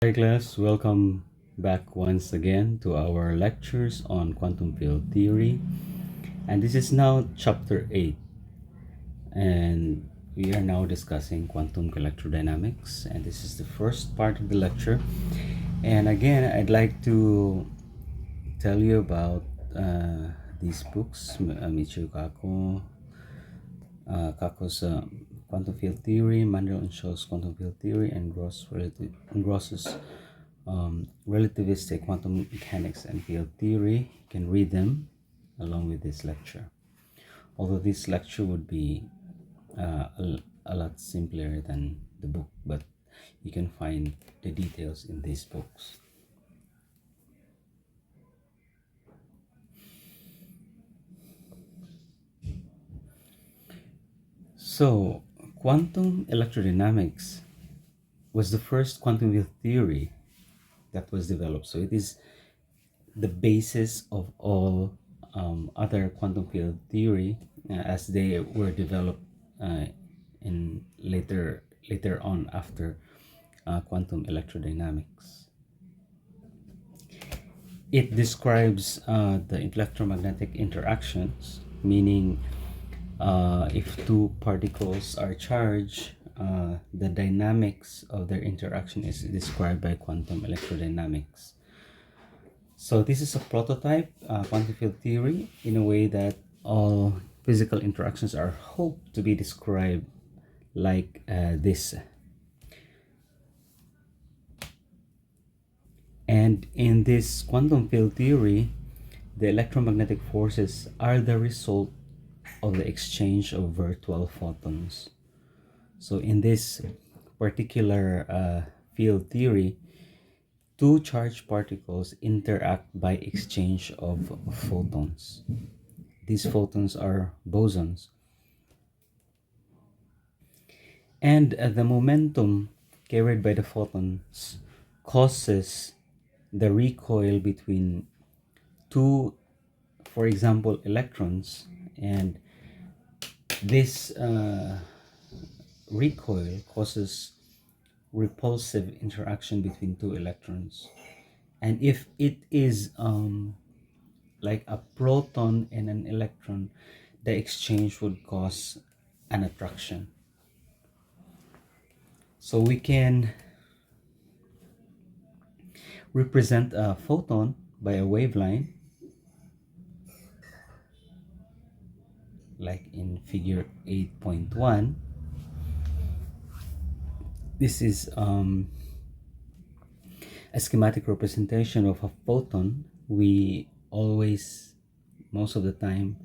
Hi class, welcome back once again to our lectures on quantum field theory, and this is now chapter 8, and we are now discussing quantum electrodynamics, and this is the first part of the lecture. And again, I'd like to tell you about these books, Michio Kaku's quantum field theory, Mandel and Shaw's quantum field theory, and Gross's relativistic quantum mechanics and field theory. You can read them along with this lecture. Although this lecture would be a lot simpler than the book, but you can find the details in these books. So, quantum electrodynamics was the first quantum field theory that was developed. So it is the basis of all other quantum field theory as they were developed in later on after quantum electrodynamics. It describes the electromagnetic interactions, meaning if two particles are charged, the dynamics of their interaction is described by quantum electrodynamics. So this is a prototype quantum field theory in a way that all physical interactions are hoped to be described like this. And in this quantum field theory, the electromagnetic forces are the result of the exchange of virtual photons. So in this particular field theory, two charged particles interact by exchange of photons. These photons are bosons. And the momentum carried by the photons causes the recoil between two, for example, electrons, and this recoil causes repulsive interaction between two electrons. And if it is like a proton and an electron, the exchange would cause an attraction. So we can represent a photon by a wave line, like in figure 8.1. This is a schematic representation of a photon. We always, most of the time,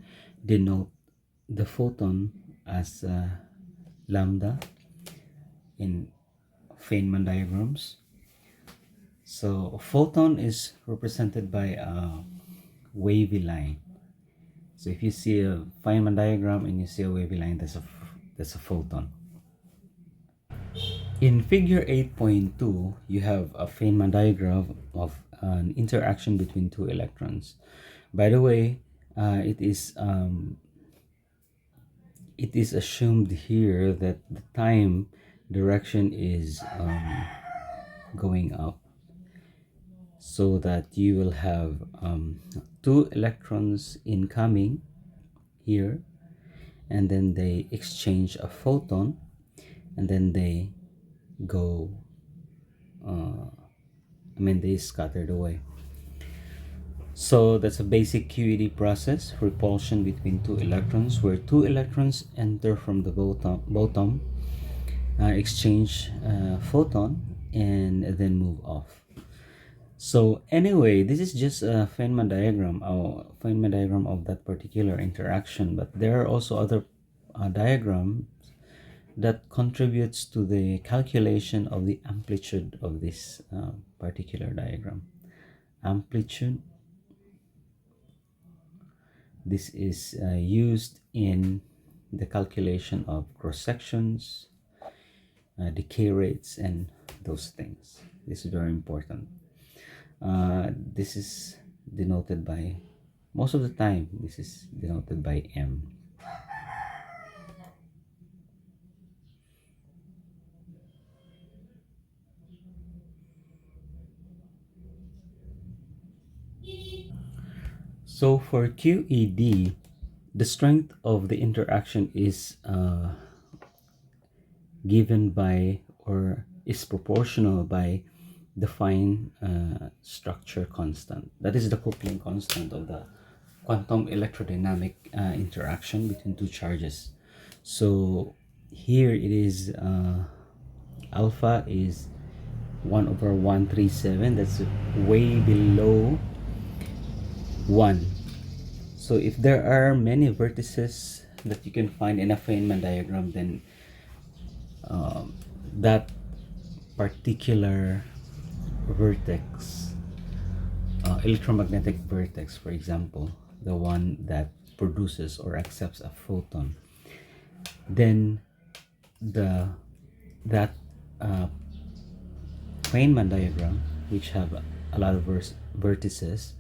denote the photon as lambda in Feynman diagrams. So a photon is represented by a wavy line. So if you see a Feynman diagram and you see a wavy line, that's a photon. In figure 8.2, you have a Feynman diagram of an interaction between two electrons. By the way, it is assumed here that the time direction is going up, so that you will have two electrons incoming here, and then they exchange a photon, and then they go they scattered away. So that's a basic QED process, repulsion between two electrons, where two electrons enter from the bottom, exchange photon, and then move off. So anyway, this is just a Feynman diagram of that particular interaction, but there are also other diagrams that contributes to the calculation of the amplitude of this particular diagram. Amplitude, this is used in the calculation of cross sections, decay rates, and those things. This is very important. This is denoted by, most of the time, this is denoted by M. So for QED, the strength of the interaction is given by, or is proportional by, the fine structure constant. That is the coupling constant of the quantum electrodynamic interaction between two charges. So here it is, alpha is 1 over 137. That's way below 1. So if there are many vertices that you can find in a Feynman diagram, then that particular vertex, electromagnetic vertex, for example, the one that produces or accepts a photon, then the that Feynman diagram, which have a lot of vertices,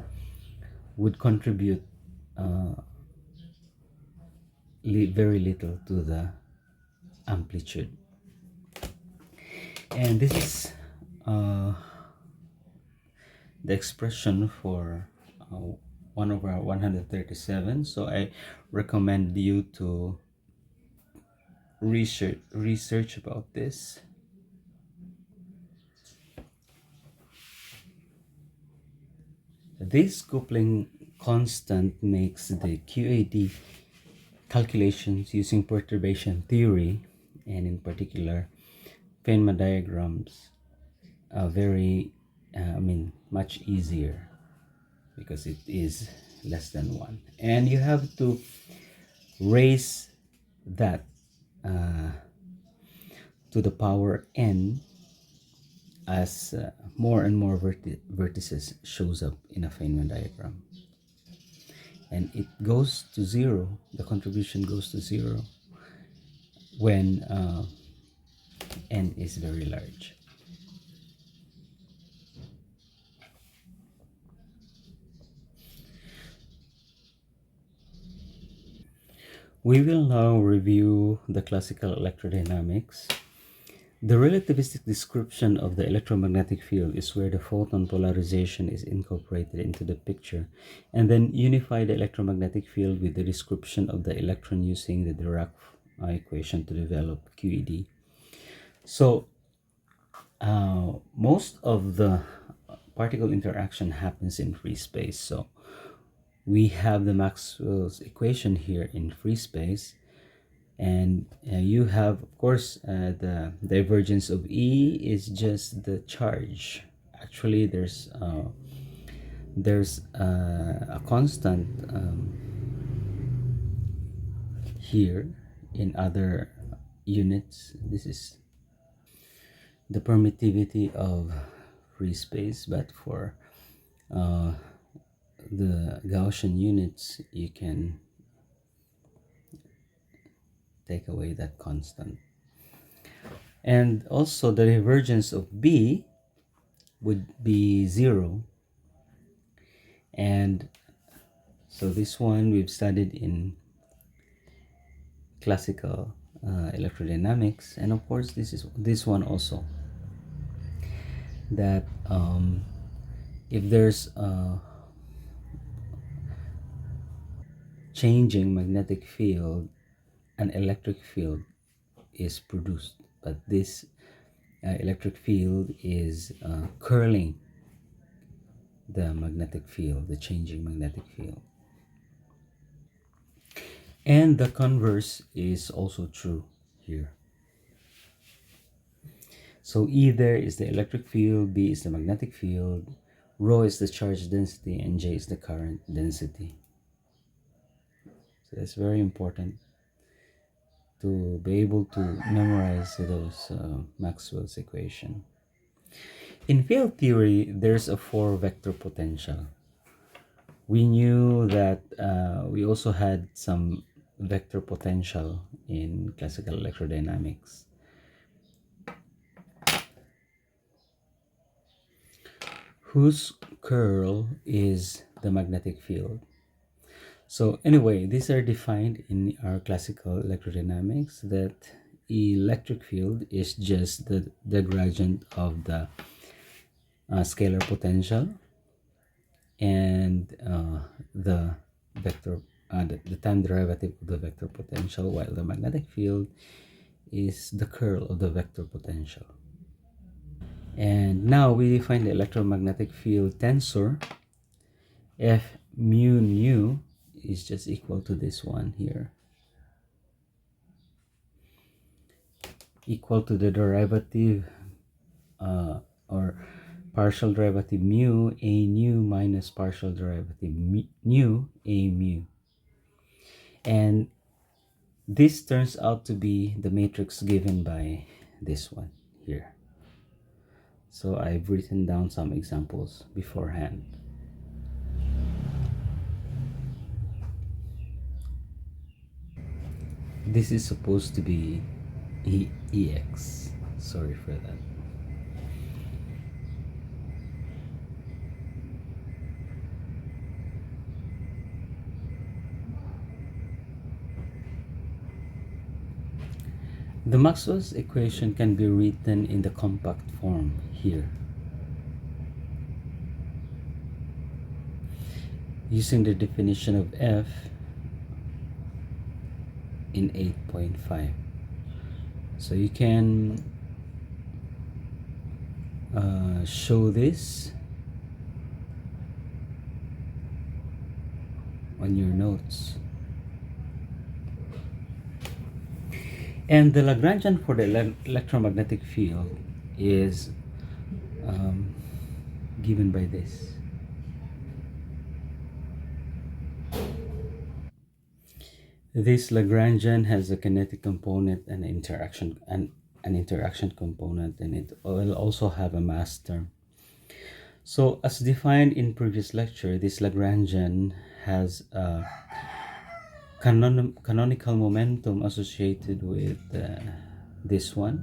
would contribute very little to the amplitude. And this is the expression for 1 over 137. So I recommend you to research about this. This coupling constant makes the QAD calculations using perturbation theory, and in particular Feynman diagrams, very much easier, because it is less than 1, and you have to raise that to the power n as more and more vertices shows up in a Feynman diagram, and it goes to 0. The contribution goes to 0 when n is very large. We will now review the classical electrodynamics. The relativistic description of the electromagnetic field is where the photon polarization is incorporated into the picture, and then unify the electromagnetic field with the description of the electron using the Dirac equation to develop QED. So most of the particle interaction happens in free space. So we have the Maxwell's equation here in free space, and you have, of course, the divergence of E is just the charge. Actually, there's a constant here in other units. This is the permittivity of free space, but for the Gaussian units, you can take away that constant. And also the divergence of B would be 0. And so this one we've studied in classical electrodynamics, and of course this one also, that if there's a changing magnetic field, an electric field is produced, but this electric field is curling the magnetic field, the changing magnetic field. And the converse is also true here. So E there is the electric field, B is the magnetic field, rho is the charge density, and J is the current density. So that's very important to be able to memorize those Maxwell's equation. In field theory, there's a 4-vector potential. We knew that we also had some vector potential in classical electrodynamics. Whose curl is the magnetic field. So anyway, these are defined in our classical electrodynamics, that electric field is just the gradient of the scalar potential, and the vector the time derivative of the vector potential, while the magnetic field is the curl of the vector potential. And now we define the electromagnetic field tensor. F mu nu is just equal to this one here, equal to the derivative or partial derivative mu a nu minus partial derivative nu a mu. And this turns out to be the matrix given by this one here. So I've written down some examples beforehand. This is supposed to be EX. Sorry for that. The Maxwell's equation can be written in the compact form here, using the definition of F in 8.5. So you can show this on your notes. And the Lagrangian for the electromagnetic field is given by this. This Lagrangian has a kinetic component and an interaction component, and it will also have a mass term. So as defined in previous lecture, this Lagrangian has a canonical momentum associated with this one,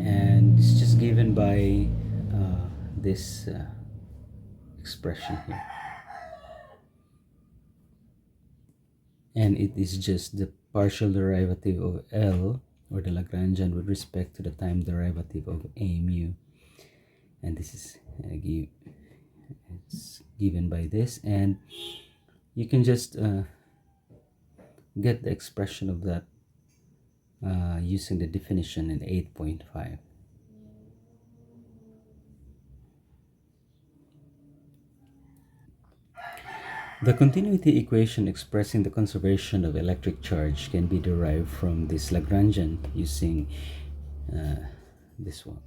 and it's just given by this expression here, and it is just the partial derivative of L, or the Lagrangian, with respect to the time derivative of a mu, and this is it's given by this, and you can just get the expression of that using the definition in 8.5. The continuity equation expressing the conservation of electric charge can be derived from this Lagrangian using this one.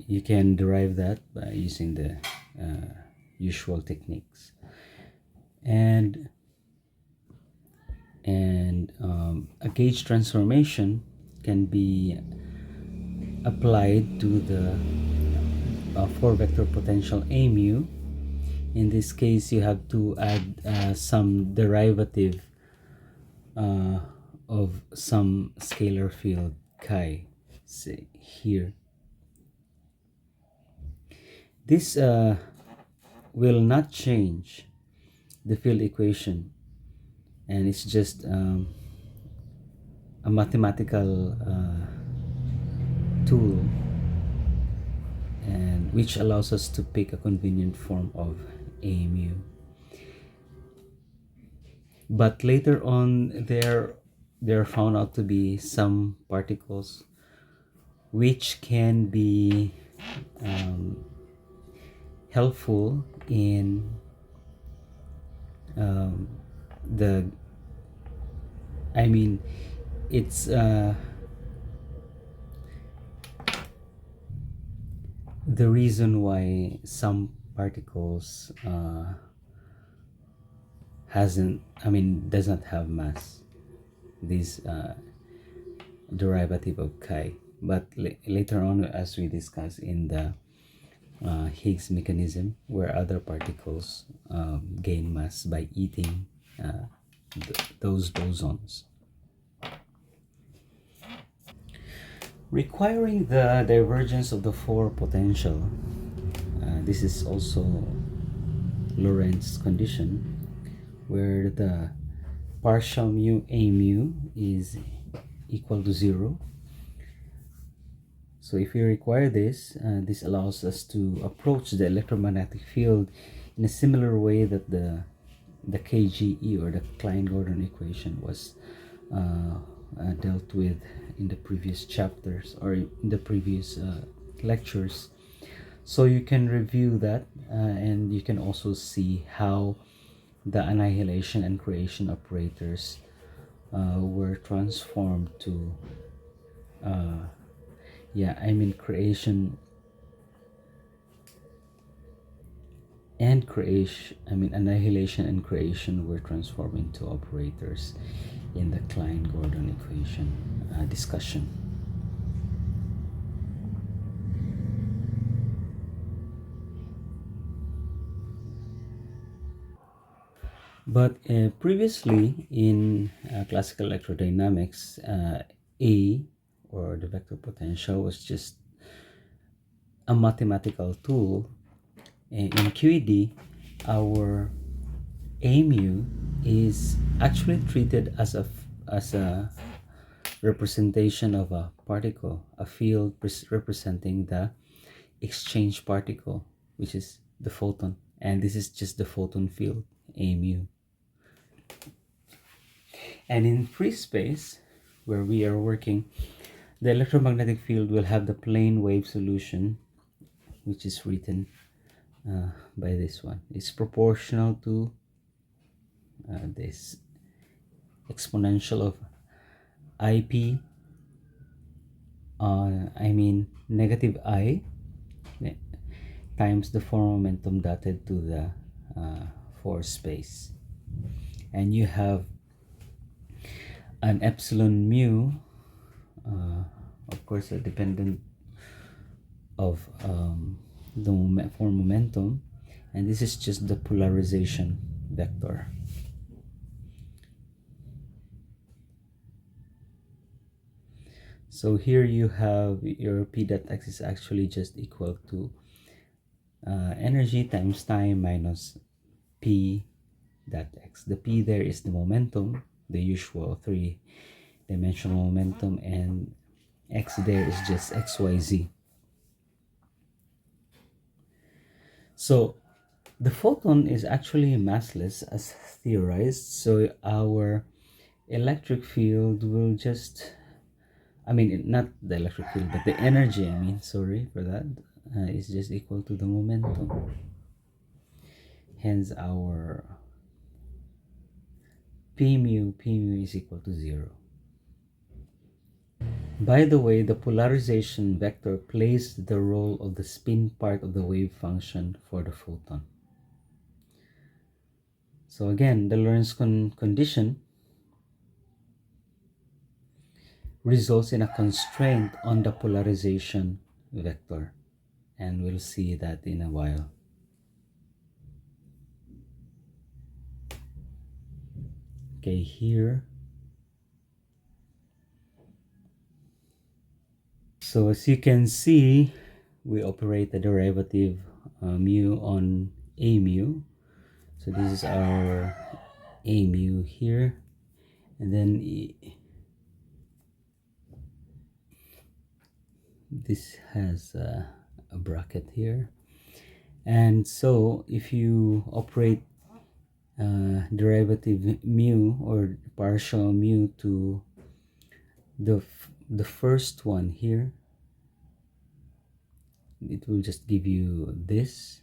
You can derive that by using the usual techniques, and a gauge transformation can be applied to the 4-vector potential a mu. In this case, you have to add some derivative of some scalar field chi, say here. This will not change the field equation, and it's just a mathematical tool, and which allows us to pick a convenient form of a mu. But later on, there are found out to be some particles which can be helpful in it's the reason why some particles does not have mass, this derivative of chi. But later on, as we discuss in the Higgs mechanism, where other particles gain mass by eating those bosons. Requiring the divergence of the 4 potential, this is also Lorentz condition, where the partial mu a mu is equal to 0. So if we require this, this allows us to approach the electromagnetic field in a similar way that the KGE, or the Klein-Gordon equation, was dealt with in the previous chapters, or in the previous lectures. So you can review that, and you can also see how the annihilation and creation operators were transformed to creation and creation, annihilation and creation were transformed into operators in the Klein-Gordon equation discussion. But previously in classical electrodynamics, A, or the vector potential, was just a mathematical tool. In QED, our A mu is actually treated as a representation of a particle, a field representing the exchange particle, which is the photon, and this is just the photon field, A mu. And in free space, where we are working, the electromagnetic field will have the plane wave solution, which is written by this one. It's proportional to this exponential of IP, negative I, times the form momentum dotted to the force space. And you have an epsilon mu, of course, dependent of the form momentum, and this is just the polarization vector. So here you have your P dot x is actually just equal to energy times time minus P dot x. The P there is the momentum, the usual three-dimensional momentum, and x there is just xyz. So the photon is actually massless as theorized, so our electric field will just, not the electric field, but the energy, sorry for that, is just equal to the momentum. Hence our P mu is equal to 0. By the way, the polarization vector plays the role of the spin part of the wave function for the photon. So again, the Lorentz condition results in a constraint on the polarization vector, and we'll see that in a while. Okay, here. So as you can see, we operate the derivative mu on A mu. So this is our A mu here, and then this has a bracket here. And so if you operate derivative mu, or partial mu, to the first one here, it will just give you this,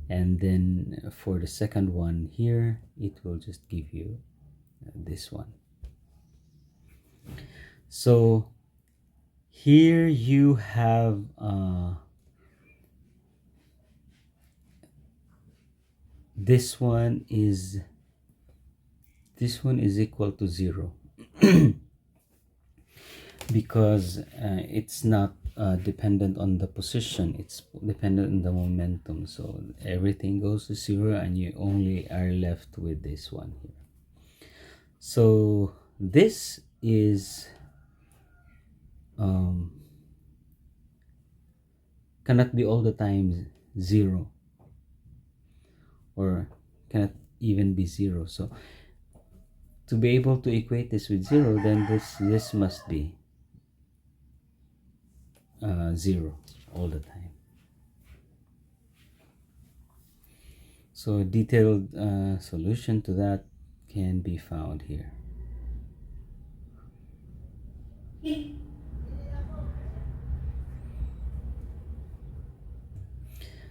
and then for the second one here, it will just give you this one. So here you have this one is equal to 0 because it's not dependent on the position, it's dependent on the momentum. So everything goes to 0, and you only are left with this one here. So this is cannot be all the time 0, or cannot even be 0. So to be able to equate this with 0, then this must be. zero all the time. So a detailed solution to that can be found here.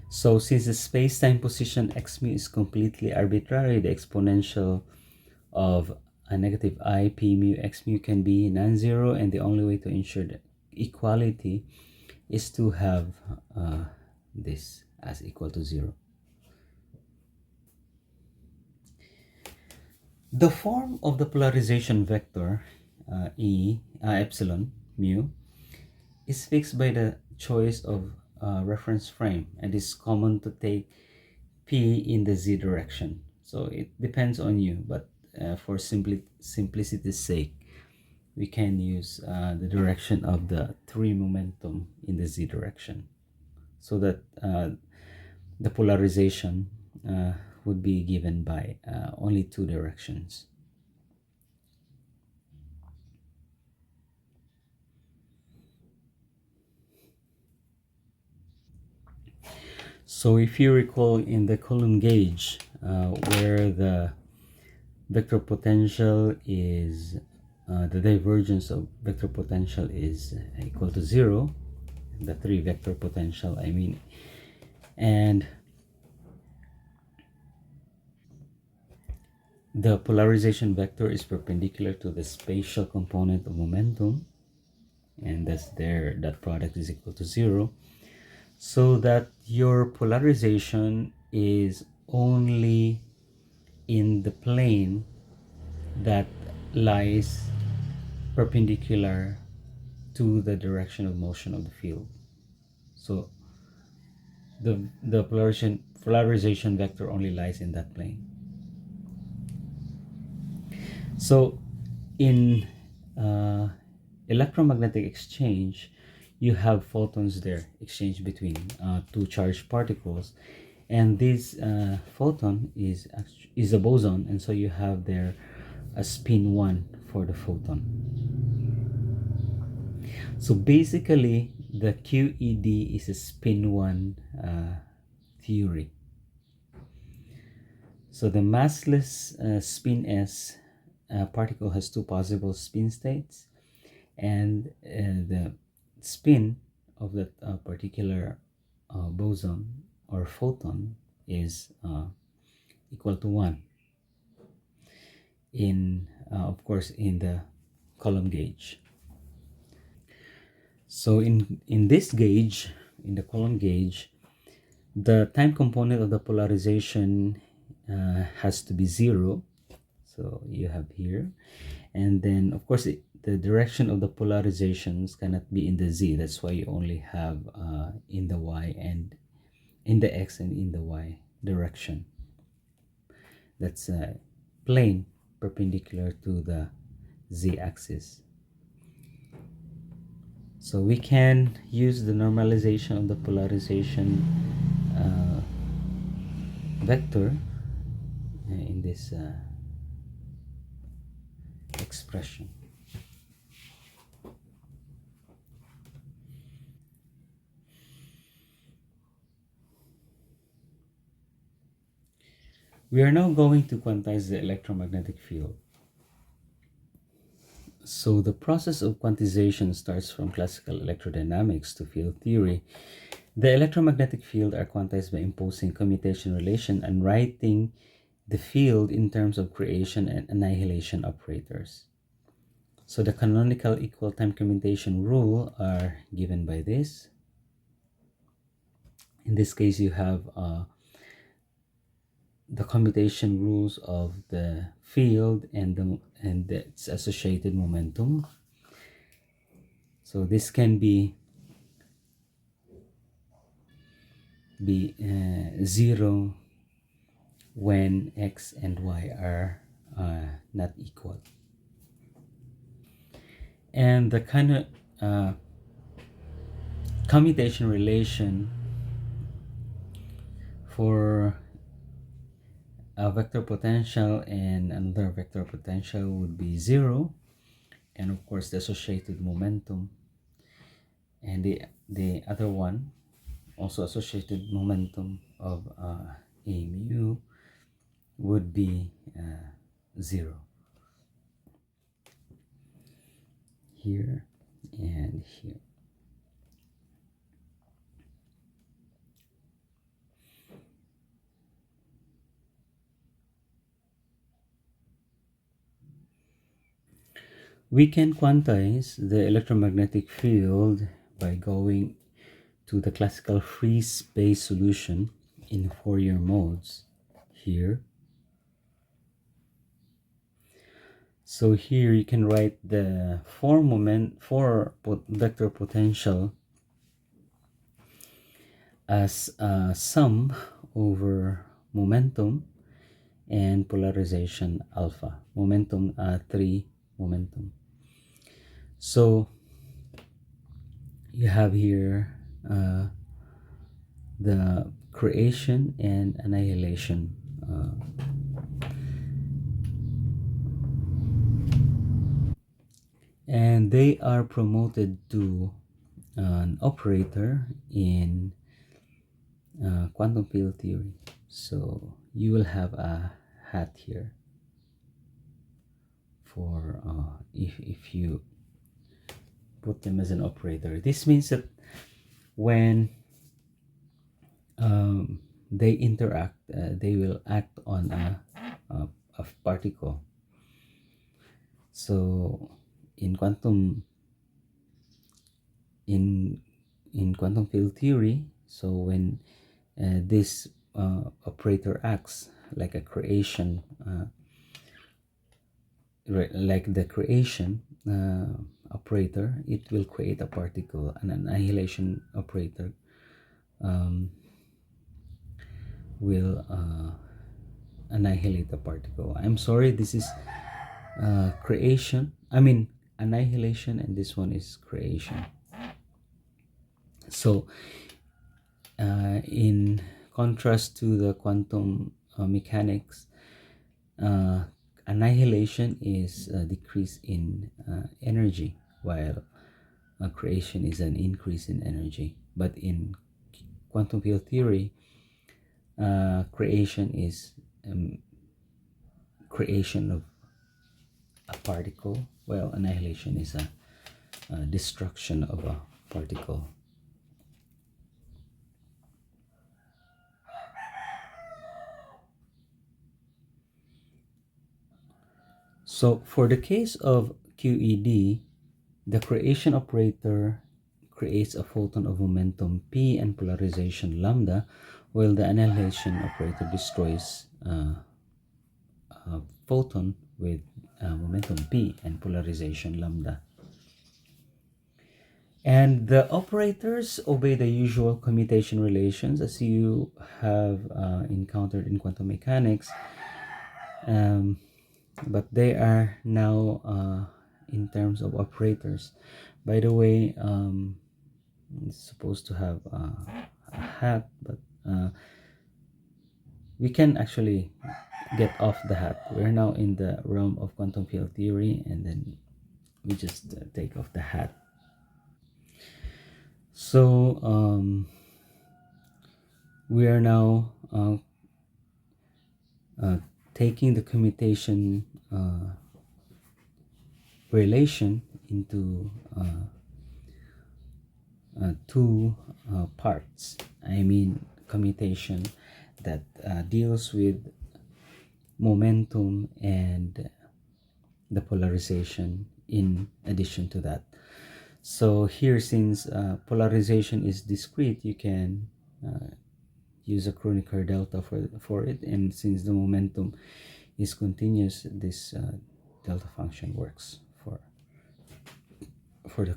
So since the space-time position x mu is completely arbitrary, the exponential of a negative I p mu x mu can be non-zero, and the only way to ensure the equality is to have this as equal to 0. The form of the polarization vector epsilon mu is fixed by the choice of reference frame, and is common to take p in the z direction. So it depends on you, but for simplicity's sake, we can use the direction of the 3 momentum in the z direction, so that the polarization would be given by only 2 directions. So if you recall in the Coulomb gauge, where the vector potential is, the divergence of vector potential is equal to 0, the 3 vector potential I mean, and the polarization vector is perpendicular to the spatial component of momentum, and that's there, that product is equal to 0, so that your polarization is only in the plane that lies perpendicular to the direction of motion of the field. So the polarization vector only lies in that plane. So in electromagnetic exchange, you have photons there exchanged between two charged particles, and this photon is a boson, and so you have there a spin 1 for the photon. So basically the QED is a spin 1 theory. So the massless spin s particle has 2 possible spin states, and the spin of that particular boson or photon is equal to 1 in of course in the Coulomb gauge. So in this gauge, in the Coulomb gauge, the time component of the polarization has to be 0. So you have here, and then of course the direction of the polarizations cannot be in the z. That's why you only have in the y and in the x and in the y direction. That's a plane perpendicular to the z-axis. So we can use the normalization of the polarization vector in this expression. We are now going to quantize the electromagnetic field. So the process of quantization starts from classical electrodynamics to field theory. The electromagnetic field are quantized by imposing commutation relation and writing the field in terms of creation and annihilation operators. So the canonical equal time commutation rule are given by this. In this case, you have the commutation rules of the field and its associated momentum. So this can be 0 when x and y are not equal. And the kind of commutation relation for a vector potential and another vector potential would be 0, and of course the associated momentum, and the other one, also associated momentum of a mu, would be 0 here and here. We can quantize the electromagnetic field by going to the classical free space solution in Fourier modes here. So here you can write the vector potential as sum over momentum and polarization alpha. Momentum 3 momentum. So you have here the creation and annihilation and they are promoted to an operator in quantum field theory. So you will have a hat here for if you put them as an operator. This means that when they interact, they will act on a particle. So in quantum field theory, so when this operator acts like a creation, like the creation operator, it will create a particle. An annihilation operator will annihilate the particle. I'm sorry, this is creation. I mean annihilation, and this one is creation. So in contrast to the quantum mechanics, annihilation is a decrease in energy, while creation is an increase in energy. But in quantum field theory, creation is creation of a particle, while annihilation is a destruction of a particle. So for the case of QED, the creation operator creates a photon of momentum p and polarization lambda, while the annihilation operator destroys a photon with momentum p and polarization lambda. And the operators obey the usual commutation relations as you have encountered in quantum mechanics, but they are now in terms of operators. By the way, it's supposed to have a hat, but we can actually get off the hat. We're now in the realm of quantum field theory, and then we just take off the hat. So we are now taking the commutation relation into two parts. I mean commutation that deals with momentum and the polarization in addition to that. So here, since polarization is discrete, you can use a Kronecker delta for it, and since the momentum is continuous, this delta function works for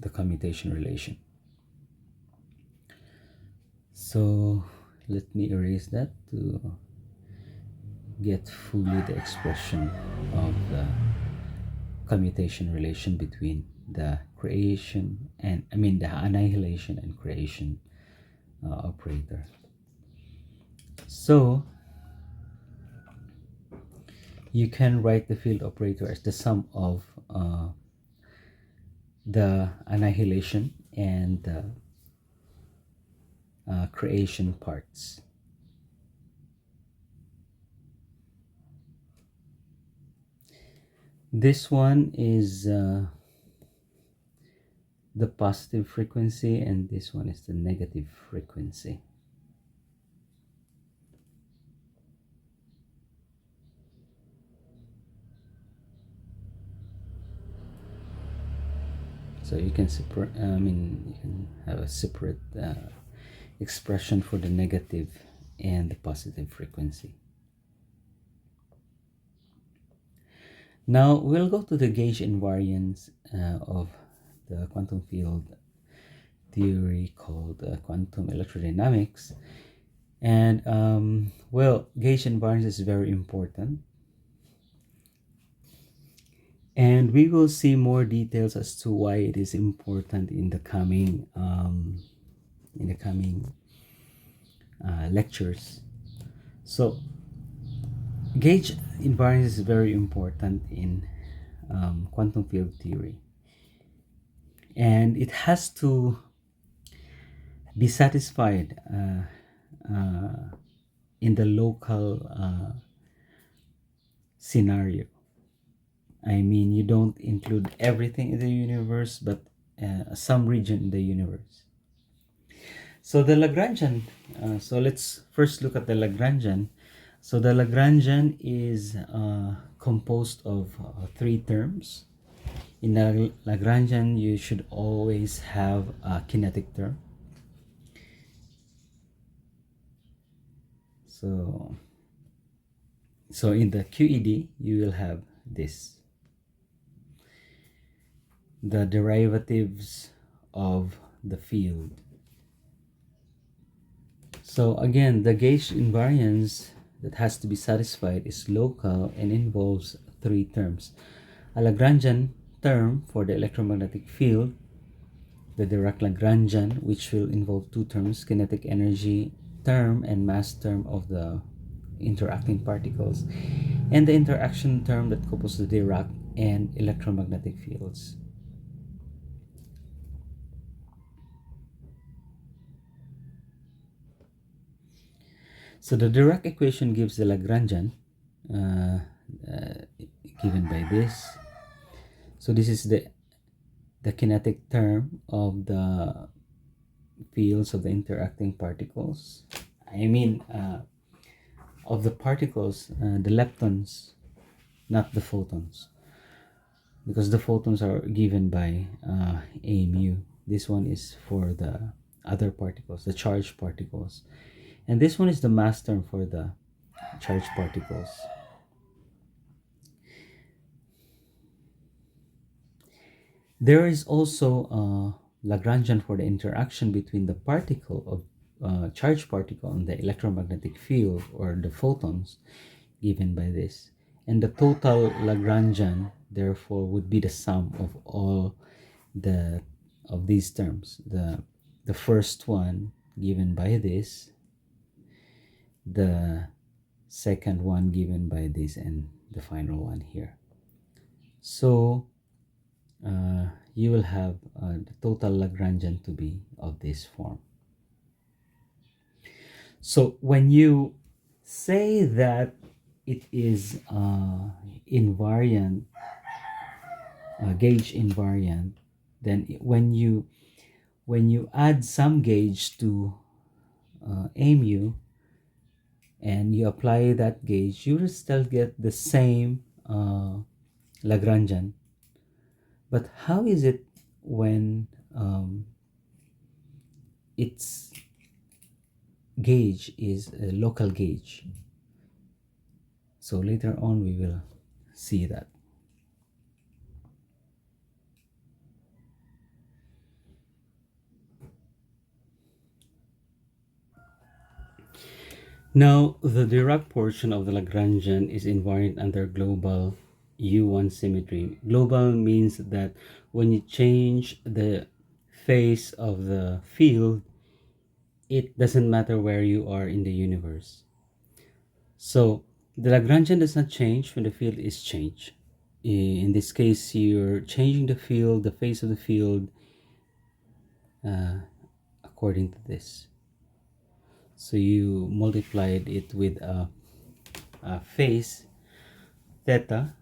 the commutation relation. So let me erase that to get fully the expression of the commutation relation between the creation and the annihilation and creation operator. So you can write the field operator as the sum of the annihilation and the creation parts. This one is the positive frequency, and this one is the negative frequency. So you can separate, you can have a separate expression for the negative and the positive frequency. Now we'll go to the gauge invariance of the quantum field theory called quantum electrodynamics. And gauge invariance is very important, and we will see more details as to why it is important in the coming lectures. So gauge invariance is very important in quantum field theory, and it has to be satisfied in the local scenario. I mean, you don't include everything in the universe, but some region in the universe. So the Lagrangian, so let's first look at the Lagrangian. So the Lagrangian is composed of three terms. In the Lagrangian, you should always have a kinetic term. So in the QED, you will have this. The derivatives of the field. So again, the gauge invariance that has to be satisfied is local and involves three terms. A Lagrangian term for the electromagnetic field, the Dirac Lagrangian, which will involve two terms, kinetic energy term and mass term of the interacting particles, and the interaction term that couples the Dirac and electromagnetic fields. So the Dirac equation gives the Lagrangian given by this. So this is the kinetic term of the fields of the interacting particles. I mean, of the particles, the leptons, not the photons, because the photons are given by a mu. This one is for the other particles, the charged particles, and this one is the mass term for the charged particles. There is also a Lagrangian for the interaction between the particle of charged particle and the electromagnetic field, or the photons, given by this. And the total Lagrangian therefore would be the sum of all of these terms. The first one given by this, the second one given by this, and the final one here. So you will have the total Lagrangian to be of this form. So when you say that it is invariant, gauge invariant, then when you add some gauge to a mu and you apply that gauge, you will still get the same Lagrangian. But how is it when its gauge is a local gauge? So later on we will see that. Now, the Dirac portion of the Lagrangian is invariant under global U1 symmetry. Global means that when you change the phase of the field, it doesn't matter where you are in the universe. So the Lagrangian does not change when the field is changed. In this case, you're changing the field, the phase of the field, uh, according to this. So you multiplied it with a phase theta,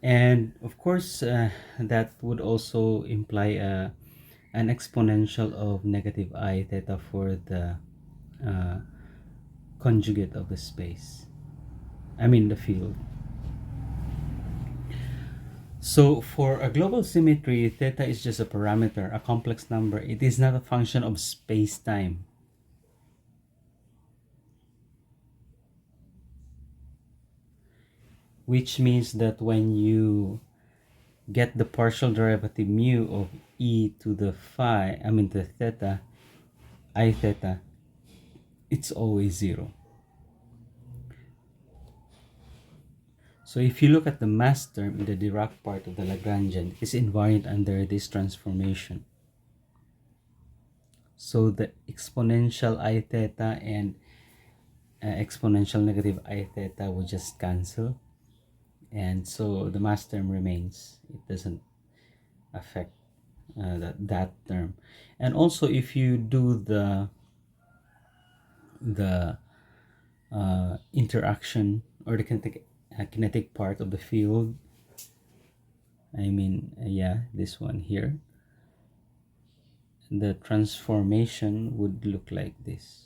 and of course that would also imply an exponential of negative I theta for the uh, conjugate of the space, I mean the field. So for a global symmetry, theta is just a parameter, a complex number. It is not a function of space-time. Which means that when you get the partial derivative mu of e to the phi, I mean the theta, I theta, it's always zero. So if you look at the mass term in the Dirac part of the Lagrangian, it's invariant under this transformation. So the exponential I theta and exponential negative I theta will just cancel. And so the mass term remains. It doesn't affect that term. And also if you do the interaction or the kinetic part of the field, I mean yeah, this one here, the transformation would look like this.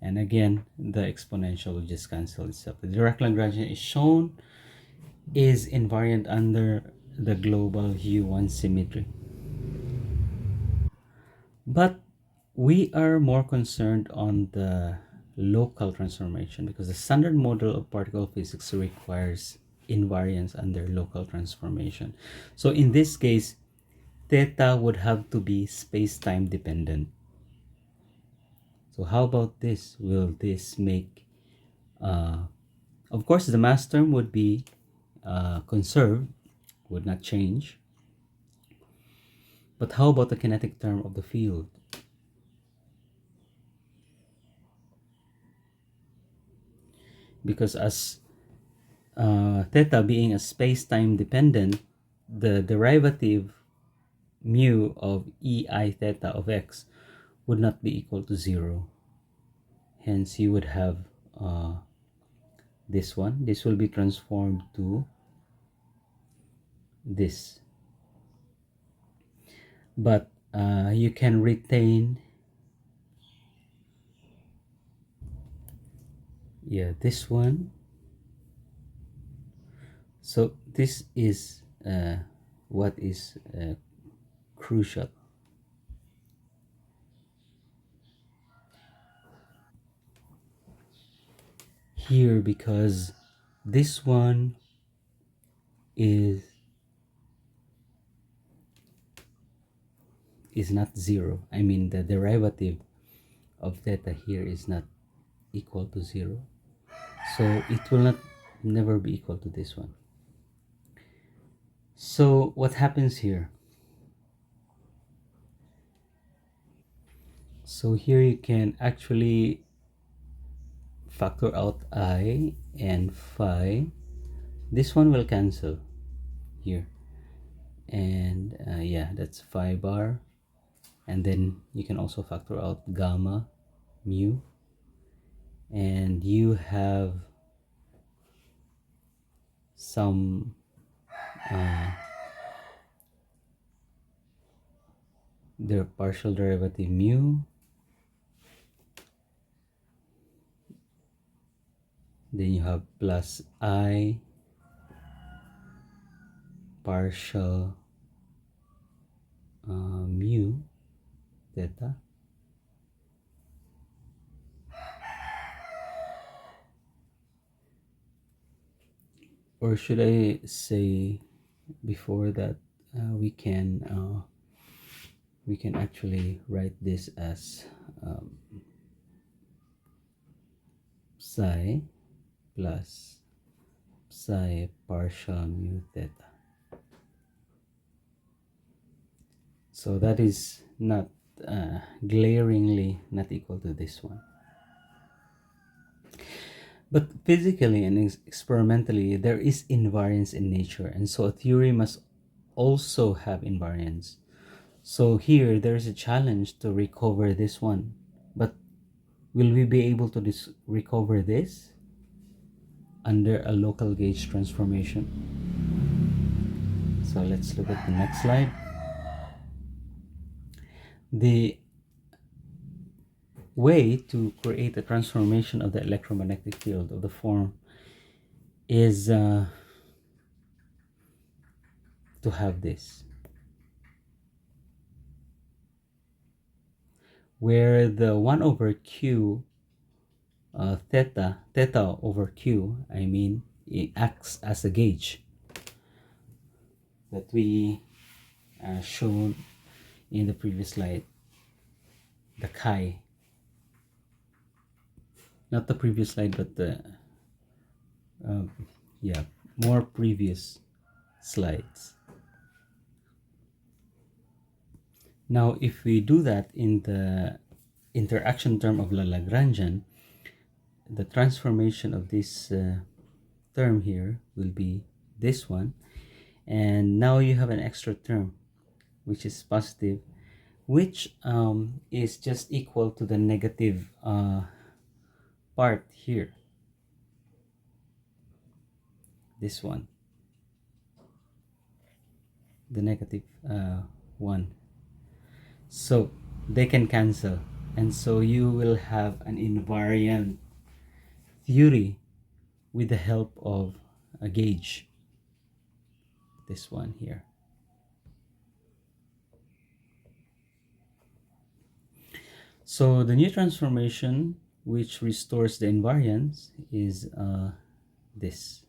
And again, the exponential will just cancel itself. The direct Lagrangian is shown is invariant under the global U1 symmetry. But we are more concerned on the local transformation because the standard model of particle physics requires invariance under local transformation. So in this case, theta would have to be space-time dependent. So how about this? Will this make, of course, the mass term would be conserved, would not change. But how about the kinetic term of the field? Because as theta being a space-time dependent, the derivative mu of ei theta of x would not be equal to 0. Hence, you would have this one. This will be transformed to this. But you can retain, yeah, this one. So this is what is crucial. Here, because this one is not 0. I mean the derivative of theta here is not equal to 0. So it will not never be equal to this one. So what happens here? So here you can actually factor out I and phi. This one will cancel here. And yeah, that's phi bar. And then you can also factor out gamma, mu. And you have some their partial derivative mu, then you have plus I partial mu theta, or should I say before that we can actually write this as psi plus psi partial mu theta. So that is not glaringly not equal to this one. But physically and experimentally, there is invariance in nature, and so a theory must also have invariance. So here, there is a challenge to recover this one. But will we be able to recover this under a local gauge transformation? So let's look at the next slide. The way to create a transformation of the electromagnetic field of the form is to have this, where the 1 over q theta over q, I mean, it acts as a gauge that we shown in the previous slide, the chi, not the previous slide, but the yeah, more previous slides. Now, if we do that in the interaction term of the Lagrangian, the transformation of this term here will be this one, and now you have an extra term which is positive, which is just equal to the negative part here, this one, the negative one. So they can cancel, and so you will have an invariant theory with the help of a gauge, this one here. So the new transformation which restores the invariance is this.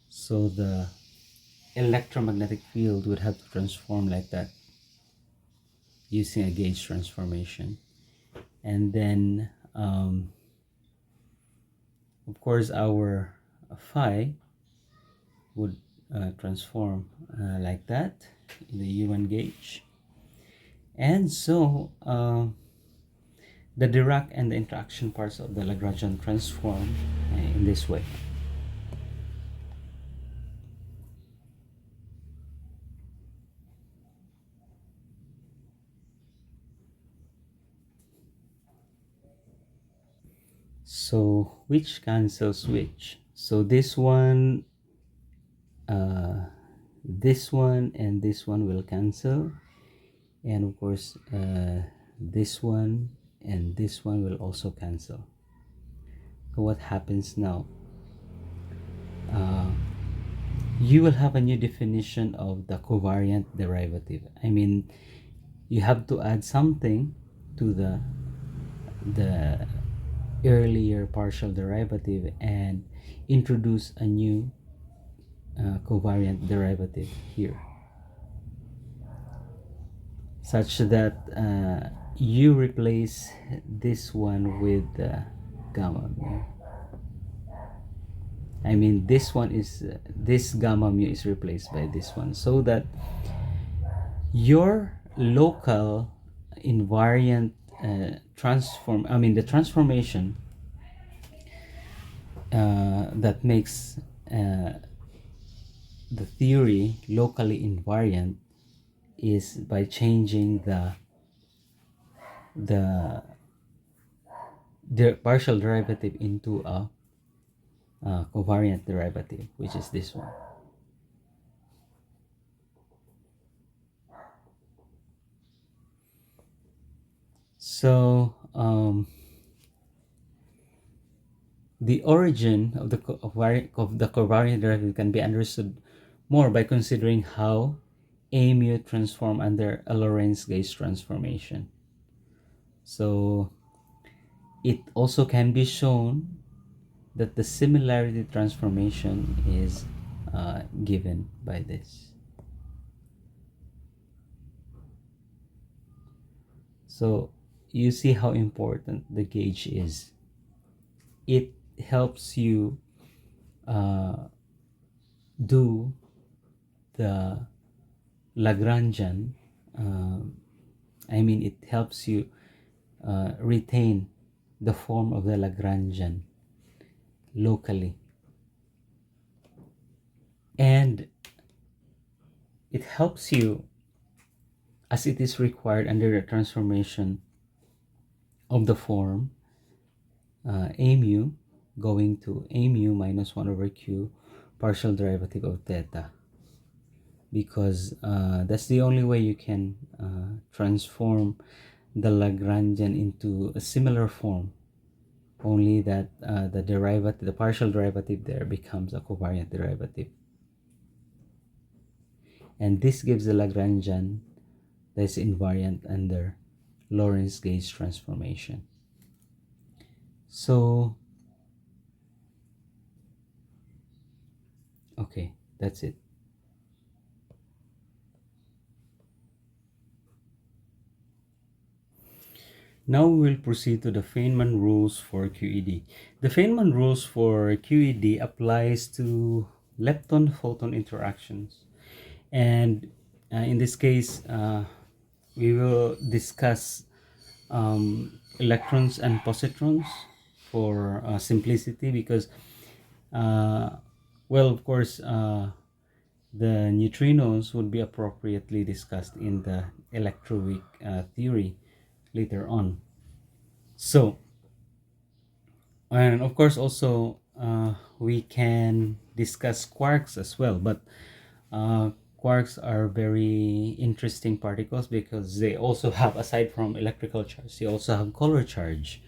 So the electromagnetic field would have to transform like that using a gauge transformation, and then of course our phi would transform like that in the U1 gauge, and so the Dirac and the interaction parts of the Lagrangian transform in this way. So which cancels which? So this one, and this one will cancel, and of course this one and this one will also cancel. So what happens now? You will have a new definition of the covariant derivative. I mean, you have to add something to the earlier partial derivative and introduce a new covariant derivative here, such that you replace this one with gamma mu. I mean, this one is this gamma mu is replaced by this one, so that your local invariant the transformation that makes the theory locally invariant is by changing the partial derivative into a covariant derivative, which is this one. So the origin of the covariant derivative can be understood more by considering how A mu transform under a Lorentz gauge transformation. So it also can be shown that the similarity transformation is given by this. So you see how important the gauge is. It helps you do the Lagrangian, it helps you retain the form of the Lagrangian locally. And it helps you, as it is required under the transformation of the form a mu going to a mu minus 1 over q partial derivative of theta, because that's the only way you can transform the Lagrangian into a similar form, only that the partial derivative there becomes a covariant derivative, and this gives the Lagrangian that is invariant under Lorentz gauge transformation. So okay, that's it. Now we'll proceed to the Feynman rules for QED. The Feynman rules for QED applies to lepton-photon interactions. And in this case, we will discuss electrons and positrons for simplicity, because, well, of course, the neutrinos would be appropriately discussed in the electroweak theory later on. So, and of course also we can discuss quarks as well, but quarks are very interesting particles because they also have, aside from electrical charge, they also have color charge,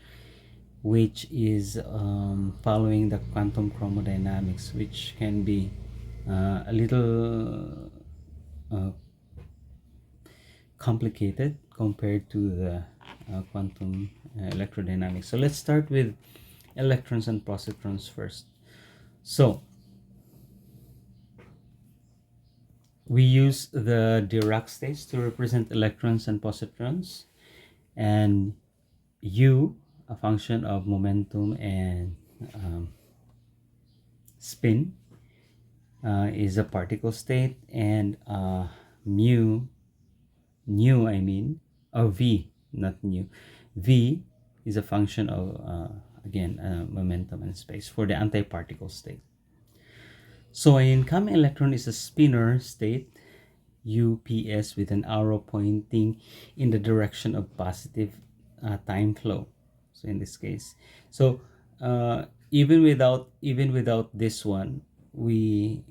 which is following the quantum chromodynamics, which can be a little complicated compared to the quantum electrodynamics. So let's start with electrons and positrons first. So we use the Dirac states to represent electrons and positrons, and U, a function of momentum and spin, is a particle state, and nu, I mean, or V, not nu, V is a function of again momentum and space for the antiparticle state. So an incoming electron is a spinor state, UPS, with an arrow pointing in the direction of positive time flow. So in this case, so even without this one, we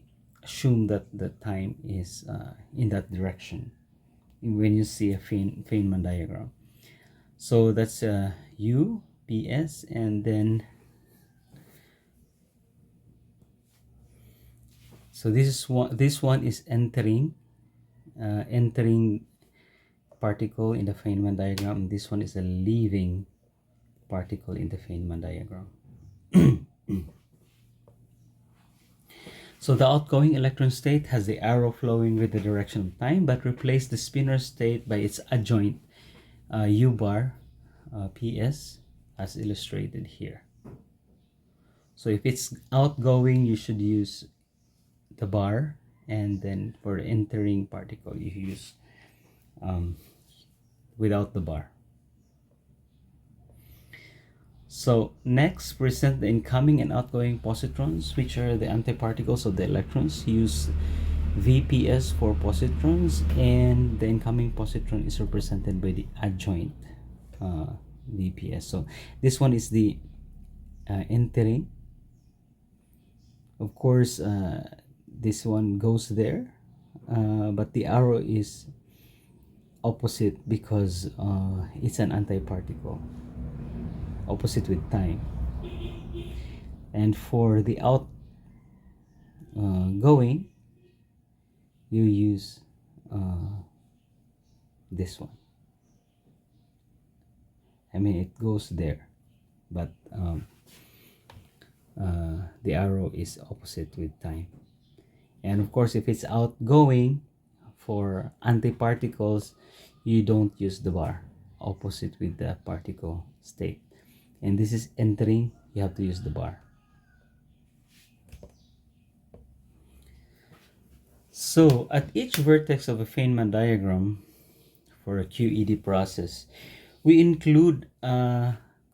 assume that the time is in that direction when you see a Feynman diagram. So that's UPS, and then so this one is entering particle in the Feynman diagram. This one is a leaving particle in the Feynman diagram. So the outgoing electron state has the arrow flowing with the direction of time, but replace the spinor state by its adjoint U bar PS, as illustrated here. So if it's outgoing, you should use the bar, and then for the entering particle, you use without the bar. So next, present the incoming and outgoing positrons, which are the antiparticles of the electrons. Use VPS for positrons, and the incoming positron is represented by the adjoint VPS. So this one is the entering. Of course, this one goes there, but the arrow is opposite because it's an antiparticle, opposite with time. And for the outgoing, you use this one. I mean, it goes there, but the arrow is opposite with time. And of course, if it's outgoing, for antiparticles, you don't use the bar, opposite with the particle state. And this is entering, you have to use the bar. So at each vertex of a Feynman diagram for a QED process, we include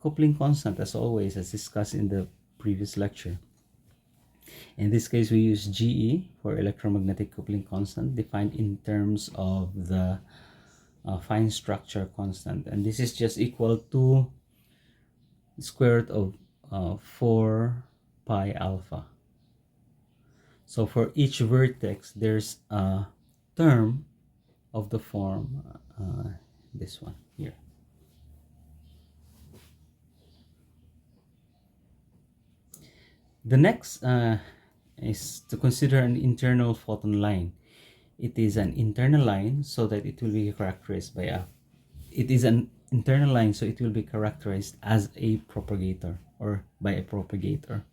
coupling constant, as always, as discussed in the previous lecture. In this case, we use GE for electromagnetic coupling constant, defined in terms of the fine structure constant, and this is just equal to the square root of 4 pi alpha. So for each vertex, there's a term of the form this one here. The next is to consider an internal photon line. It is an internal line, so that it will be characterized by a as a propagator, or by a propagator.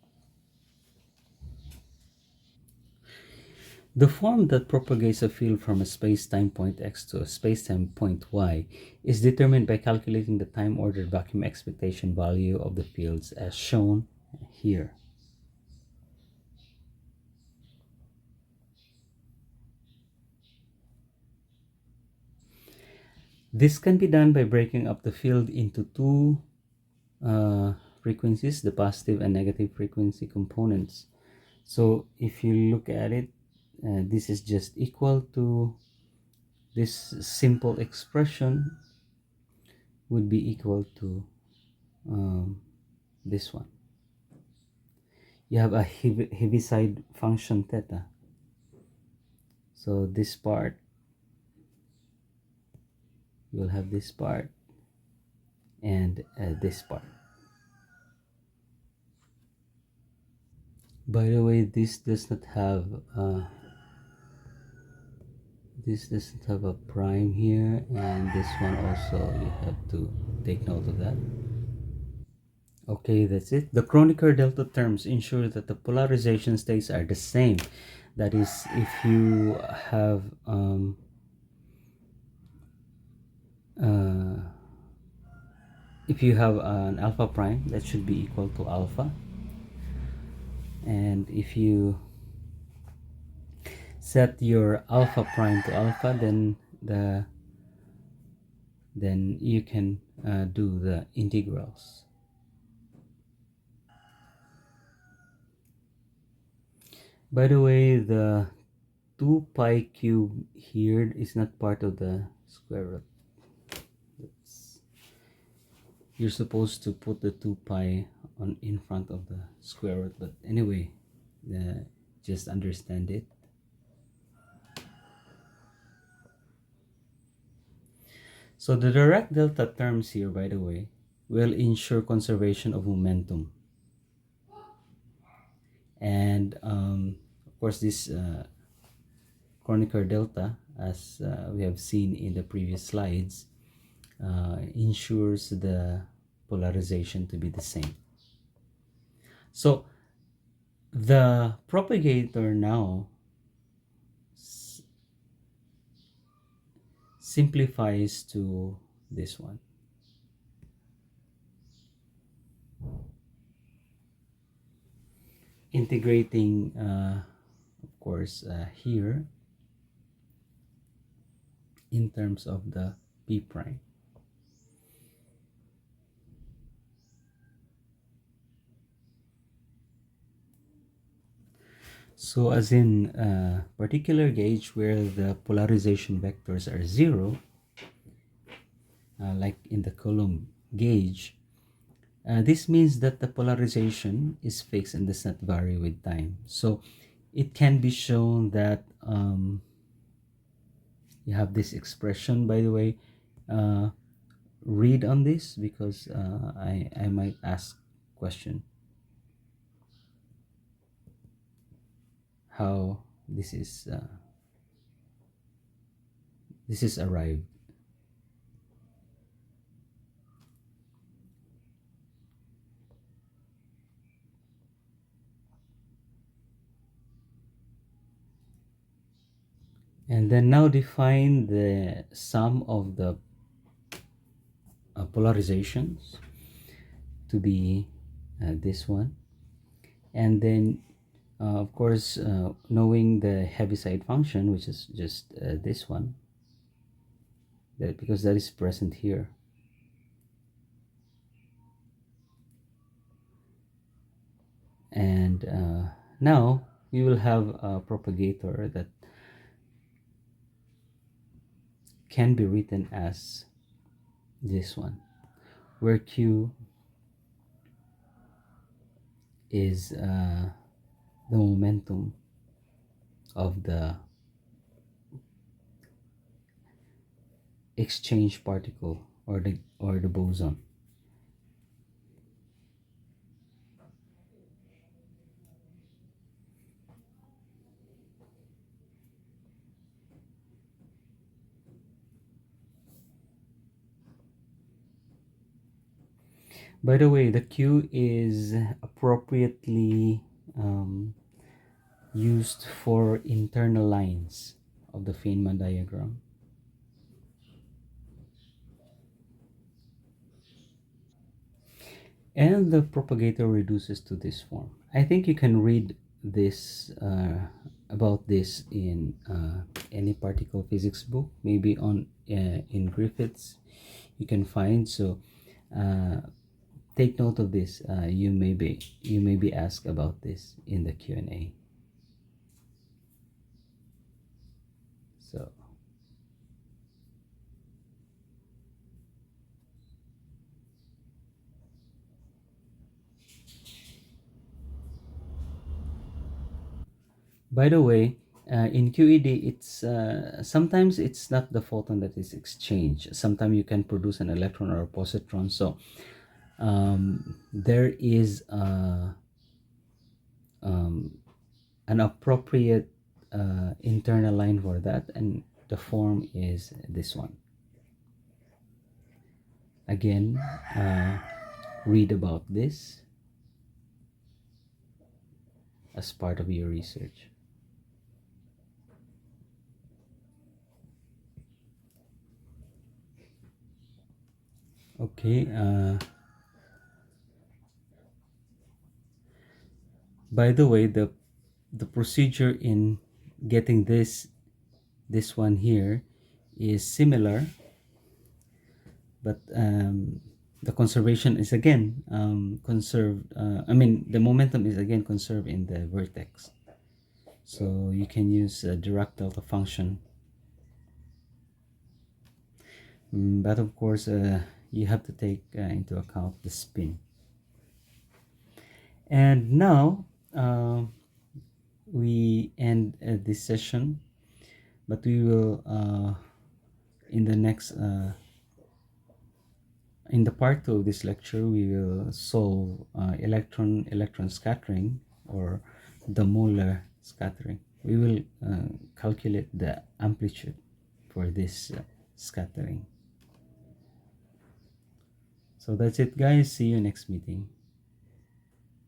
The form that propagates a field from a space-time point x to a space-time point y is determined by calculating the time-ordered vacuum expectation value of the fields as shown here. This can be done by breaking up the field into two frequencies, the positive and negative frequency components. So if you look at it, this is just equal to this simple expression would be equal to this one. You have a Heaviside function theta. So this part, you will have this part and this part. By the way, this doesn't have a prime here, and this one also, you have to take note of that. Okay, that's it. The Kronecker delta terms ensure that the polarization states are the same. That is, if you have an alpha prime, that should be equal to alpha, and if you set your alpha prime to alpha, then you can do the integrals. By the way, the 2 pi cube here is not part of the square root. You're supposed to put the 2 pi in front of the square root, but anyway, just understand it. So the direct delta terms here, by the way, will ensure conservation of momentum. And of course, this Kronecker delta, as we have seen in the previous slides, ensures the polarization to be the same. So the propagator now simplifies to this one. Integrating, of course, here in terms of the p prime. So as in a particular gauge where the polarization vectors are 0, like in the Coulomb gauge, this means that the polarization is fixed and does not vary with time. So it can be shown that you have this expression, by the way. Read on this, because I might ask question how this is arrived. And then now define the sum of the polarizations to be this one, and then of course, knowing the Heaviside function, which is just this one, because that is present here. And now we will have a propagator that can be written as this one, where Q is the momentum of the exchange particle, or the boson. By the way, the Q is appropriately used for internal lines of the Feynman diagram. And the propagator reduces to this form. I think you can read this about this in any particle physics book, maybe on in Griffiths you can find. So uh, take note of this. You may be asked about this in the Q&A. So by the way, in QED, it's sometimes it's not the photon that is exchanged. Sometimes you can produce an electron or a positron. So there is um, an appropriate internal line for that, and the form is this one. Again, read about this as part of your research. Okay. By the way, the procedure in getting this one here is similar, but the conservation is again conserved. The momentum is again conserved in the vertex. So you can use a Dirac delta function. But of course, you have to take into account the spin. And now we end this session, but we will in the next in the part 2 of this lecture, we will solve electron scattering, or the molar scattering. We will calculate the amplitude for this scattering. So that's it, guys. See you next meeting.